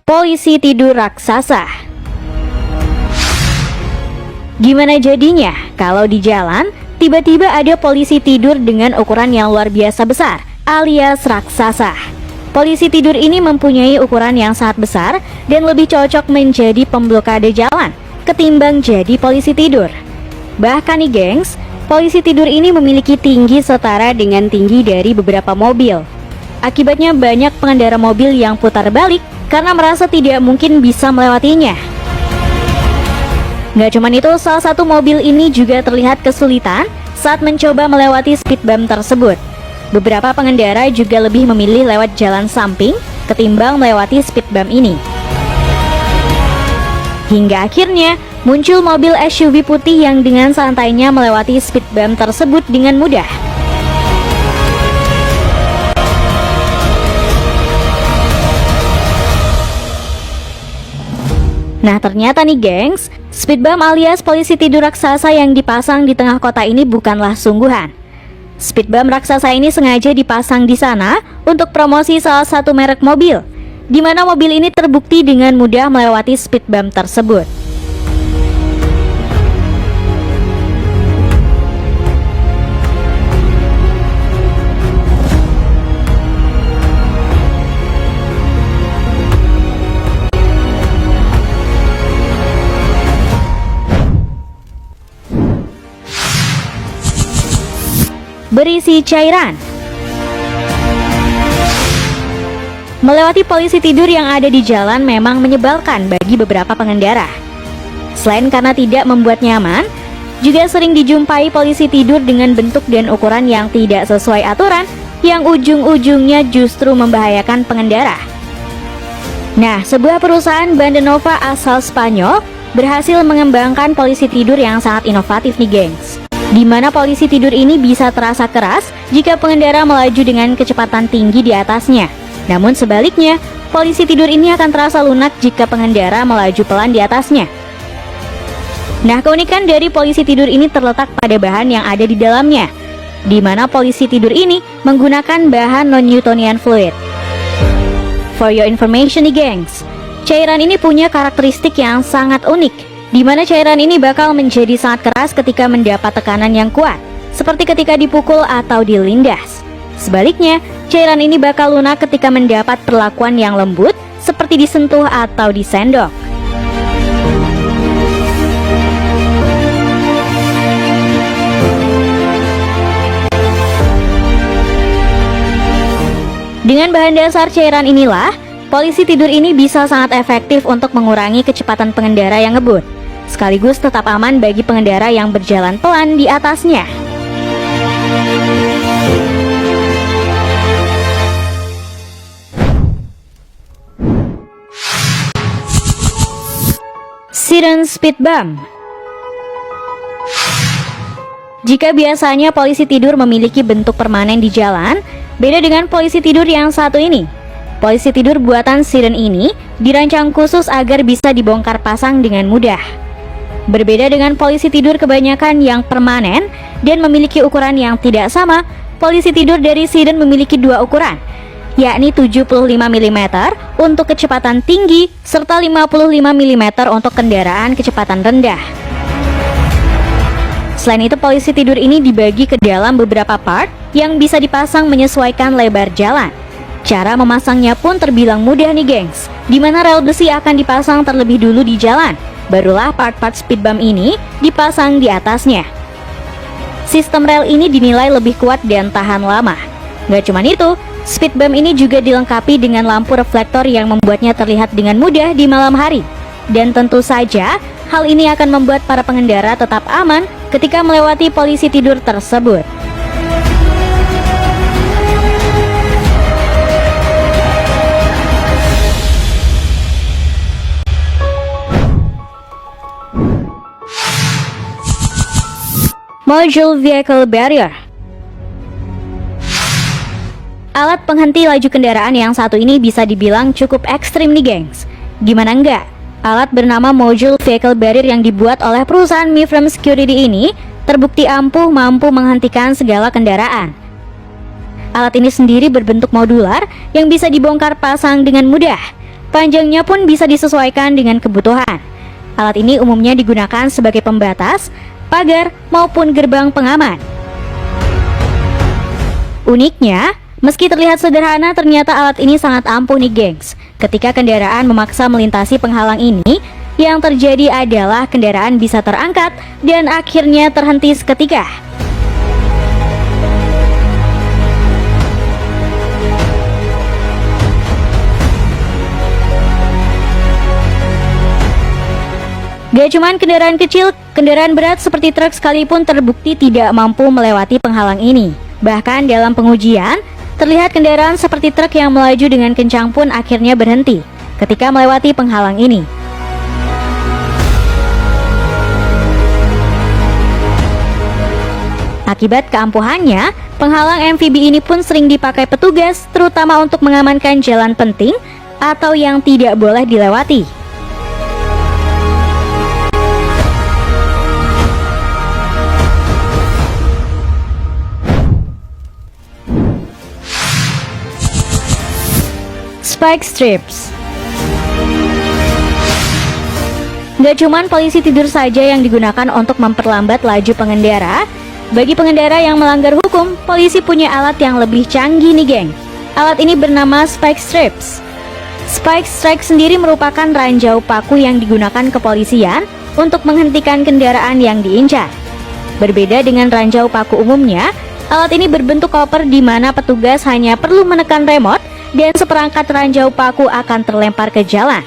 Polisi tidur raksasa. Gimana jadinya kalau di jalan tiba-tiba ada polisi tidur dengan ukuran yang luar biasa besar, alias raksasa? Polisi tidur ini mempunyai ukuran yang sangat besar dan lebih cocok menjadi pemblokade jalan ketimbang jadi polisi tidur. Bahkan nih gengs, polisi tidur ini memiliki tinggi setara dengan tinggi dari beberapa mobil. Akibatnya banyak pengendara mobil yang putar balik karena merasa tidak mungkin bisa melewatinya. Nggak cuman itu, salah satu mobil ini juga terlihat kesulitan saat mencoba melewati speed bump tersebut. Beberapa pengendara juga lebih memilih lewat jalan samping ketimbang melewati speed bump ini. Hingga akhirnya muncul mobil SUV putih yang dengan santainya melewati speed bump tersebut dengan mudah. Nah ternyata nih gengs, speed bump alias polisi tidur raksasa yang dipasang di tengah kota ini bukanlah sungguhan. Speed bump raksasa ini sengaja dipasang di sana untuk promosi salah satu merek mobil, di mana mobil ini terbukti dengan mudah melewati speed bump tersebut. Berisi cairan. Melewati polisi tidur yang ada di jalan memang menyebalkan bagi beberapa pengendara. Selain karena tidak membuat nyaman, juga sering dijumpai polisi tidur dengan bentuk dan ukuran yang tidak sesuai aturan, yang ujung-ujungnya justru membahayakan pengendara. Nah, sebuah perusahaan Bandenova asal Spanyol berhasil mengembangkan polisi tidur yang sangat inovatif nih gengs, di mana polisi tidur ini bisa terasa keras jika pengendara melaju dengan kecepatan tinggi di atasnya. Namun sebaliknya, polisi tidur ini akan terasa lunak jika pengendara melaju pelan di atasnya. Nah, keunikan dari polisi tidur ini terletak pada bahan yang ada di dalamnya, di mana polisi tidur ini menggunakan bahan non-Newtonian fluid. For your information nih gengs, cairan ini punya karakteristik yang sangat unik, di mana cairan ini bakal menjadi sangat keras ketika mendapat tekanan yang kuat, seperti ketika dipukul atau dilindas. Sebaliknya, cairan ini bakal lunak ketika mendapat perlakuan yang lembut, seperti disentuh atau disendok. Dengan bahan dasar cairan inilah, polisi tidur ini bisa sangat efektif untuk mengurangi kecepatan pengendara yang ngebut, sekaligus tetap aman bagi pengendara yang berjalan pelan di atasnya. Siren Speed Bump. Jika biasanya polisi tidur memiliki bentuk permanen di jalan, beda dengan polisi tidur yang satu ini. Polisi tidur buatan Siren ini dirancang khusus agar bisa dibongkar pasang dengan mudah. Berbeda dengan polisi tidur kebanyakan yang permanen dan memiliki ukuran yang tidak sama, polisi tidur dari Siren memiliki dua ukuran, yakni 75 mm untuk kecepatan tinggi serta 55 mm untuk kendaraan kecepatan rendah. Selain itu, polisi tidur ini dibagi ke dalam beberapa part yang bisa dipasang menyesuaikan lebar jalan. Cara memasangnya pun terbilang mudah nih gengs, di mana rel besi akan dipasang terlebih dulu di jalan, barulah part-part speed bump ini dipasang di atasnya. Sistem rel ini dinilai lebih kuat dan tahan lama. Gak cuman itu, speed bump ini juga dilengkapi dengan lampu reflektor yang membuatnya terlihat dengan mudah di malam hari. Dan tentu saja, hal ini akan membuat para pengendara tetap aman ketika melewati polisi tidur tersebut. Module Vehicle Barrier. Alat penghenti laju kendaraan yang satu ini bisa dibilang cukup ekstrim nih gengs. Gimana enggak? Alat bernama Module Vehicle Barrier yang dibuat oleh perusahaan Mifrem Security ini terbukti ampuh mampu menghentikan segala kendaraan. Alat ini sendiri berbentuk modular yang bisa dibongkar pasang dengan mudah. Panjangnya pun bisa disesuaikan dengan kebutuhan. Alat ini umumnya digunakan sebagai pembatas, pagar, maupun gerbang pengaman. Uniknya, meski terlihat sederhana, ternyata alat ini sangat ampuh nih gengs. Ketika kendaraan memaksa melintasi penghalang ini, yang terjadi adalah kendaraan bisa terangkat dan akhirnya terhenti seketika. Gak cuman kendaraan kecil, kendaraan berat seperti truk sekalipun terbukti tidak mampu melewati penghalang ini. Bahkan dalam pengujian, terlihat kendaraan seperti truk yang melaju dengan kencang pun akhirnya berhenti ketika melewati penghalang ini. Akibat keampuhannya, penghalang MVB ini pun sering dipakai petugas, terutama untuk mengamankan jalan penting atau yang tidak boleh dilewati. Spike strips. Gak cuman polisi tidur saja yang digunakan untuk memperlambat laju pengendara. Bagi pengendara yang melanggar hukum, polisi punya alat yang lebih canggih nih geng. Alat ini bernama spike strips. Spike strips sendiri merupakan ranjau paku yang digunakan kepolisian untuk menghentikan kendaraan yang diincar. Berbeda dengan ranjau paku umumnya, alat ini berbentuk koper di mana petugas hanya perlu menekan remote dan seperangkat ranjau paku akan terlempar ke jalan.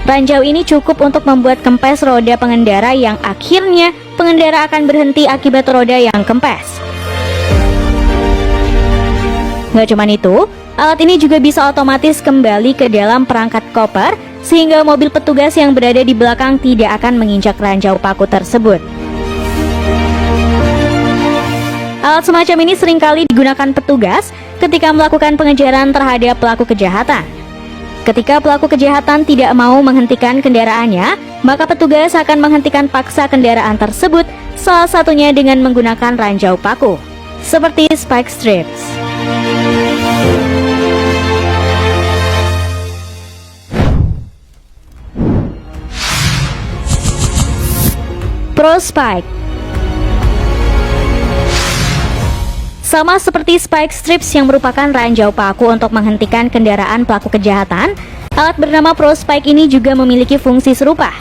Ranjau ini cukup untuk membuat kempes roda pengendara yang akhirnya pengendara akan berhenti akibat roda yang kempes. Nggak cuman itu, alat ini juga bisa otomatis kembali ke dalam perangkat koper sehingga mobil petugas yang berada di belakang tidak akan menginjak ranjau paku tersebut. Alat semacam ini seringkali digunakan petugas ketika melakukan pengejaran terhadap pelaku kejahatan. Ketika pelaku kejahatan tidak mau menghentikan kendaraannya, maka petugas akan menghentikan paksa kendaraan tersebut, salah satunya dengan menggunakan ranjau paku, seperti spike strips. Pro Spike. Sama seperti spike strips yang merupakan ranjau paku untuk menghentikan kendaraan pelaku kejahatan, alat bernama Pro Spike ini juga memiliki fungsi serupa,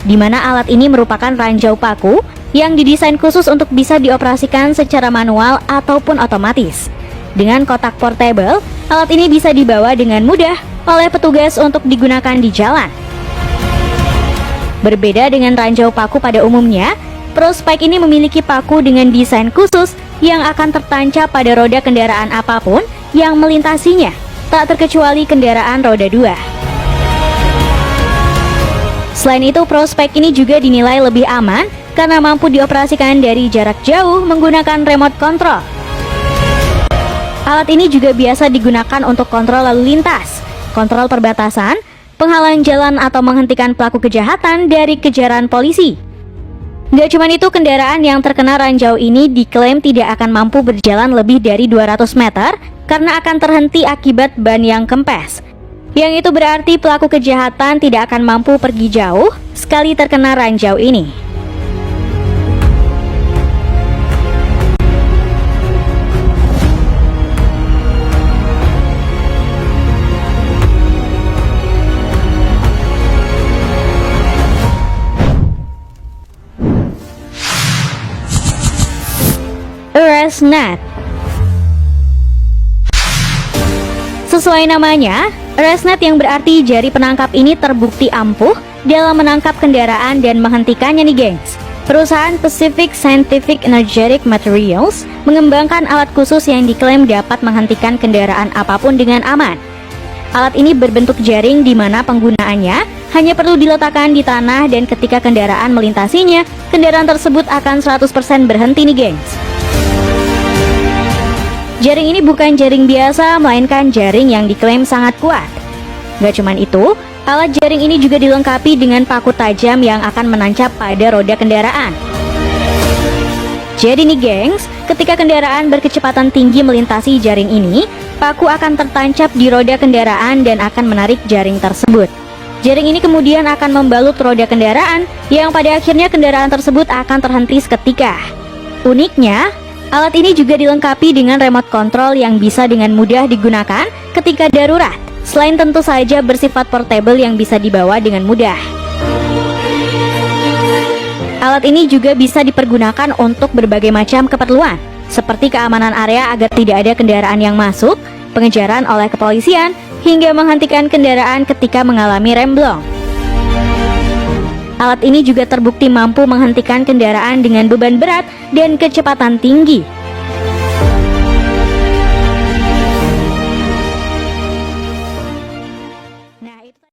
di mana alat ini merupakan ranjau paku yang didesain khusus untuk bisa dioperasikan secara manual ataupun otomatis. Dengan kotak portable, alat ini bisa dibawa dengan mudah oleh petugas untuk digunakan di jalan. Berbeda dengan ranjau paku pada umumnya, Pro Spike ini memiliki paku dengan desain khusus yang akan tertancap pada roda kendaraan apapun yang melintasinya, tak terkecuali kendaraan roda 2. Selain itu, Pro Spike ini juga dinilai lebih aman karena mampu dioperasikan dari jarak jauh menggunakan remote control. Alat ini juga biasa digunakan untuk kontrol lalu lintas, kontrol perbatasan, penghalang jalan atau menghentikan pelaku kejahatan dari kejaran polisi. Gak cuman itu, kendaraan yang terkena ranjau ini diklaim tidak akan mampu berjalan lebih dari 200 meter karena akan terhenti akibat ban yang kempes. Yang itu berarti pelaku kejahatan tidak akan mampu pergi jauh sekali terkena ranjau ini. Arrest Net. Sesuai namanya, arrest net yang berarti jari penangkap ini terbukti ampuh dalam menangkap kendaraan dan menghentikannya nih gengs. Perusahaan Pacific Scientific Energetic Materials mengembangkan alat khusus yang diklaim dapat menghentikan kendaraan apapun dengan aman. Alat ini berbentuk jaring di mana penggunaannya hanya perlu diletakkan di tanah dan ketika kendaraan melintasinya, kendaraan tersebut akan 100% berhenti nih gengs. Jaring ini bukan jaring biasa, melainkan jaring yang diklaim sangat kuat. Gak cuman itu, alat jaring ini juga dilengkapi dengan paku tajam yang akan menancap pada roda kendaraan. Jadi nih gengs, ketika kendaraan berkecepatan tinggi melintasi jaring ini, paku akan tertancap di roda kendaraan dan akan menarik jaring tersebut. Jaring ini kemudian akan membalut roda kendaraan, yang pada akhirnya kendaraan tersebut akan terhenti seketika. Uniknya, alat ini juga dilengkapi dengan remote control yang bisa dengan mudah digunakan ketika darurat, selain tentu saja bersifat portable yang bisa dibawa dengan mudah. Alat ini juga bisa dipergunakan untuk berbagai macam keperluan, seperti keamanan area agar tidak ada kendaraan yang masuk, pengejaran oleh kepolisian, hingga menghentikan kendaraan ketika mengalami remblong. Alat ini juga terbukti mampu menghentikan kendaraan dengan beban berat dan kecepatan tinggi,